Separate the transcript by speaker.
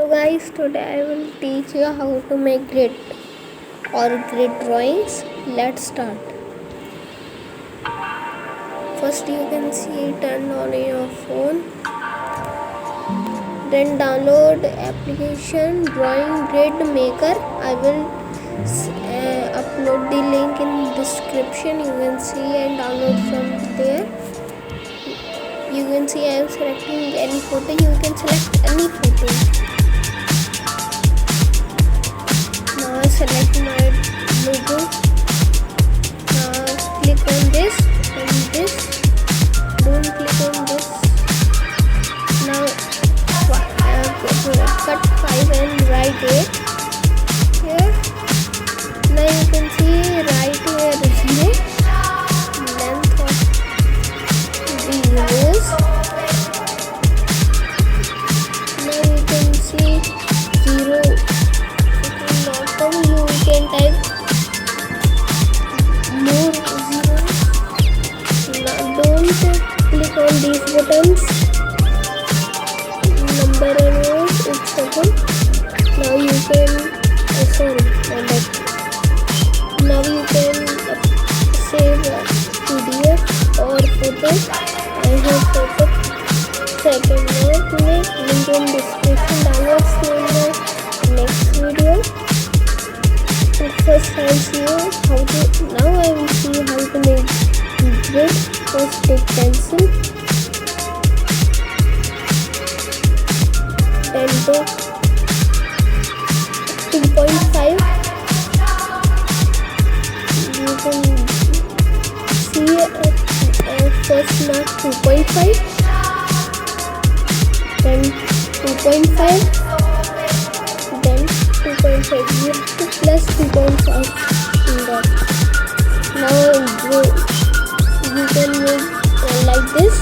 Speaker 1: So guys, today I will teach you how to make grid or grid drawings. Let's start. First you can see turn on your phone. Then download application Drawing Grid Maker. I will upload the link in description. You can see and download from there. You can see I am selecting any photo. You can select any photo. Now I select my logo. Now click on this and this. Don't click on this. Now cut 5 and write 8 here. Now you can see right here resume, length of the rows. Now you can see 0. You can type more zeros. Now don't click on these buttons. Number and rows, it's okay. Now you can now you can save PDF or photo. I have photo. Second now to make link in description. Download in the next video. First I'll see you how to. Now I will see how to make grid. First take pencil. Then take 2.5. You can see first mark 2.5, then 2.5, then 2.5. You have to plus 2.5 in that. Now you can make like this.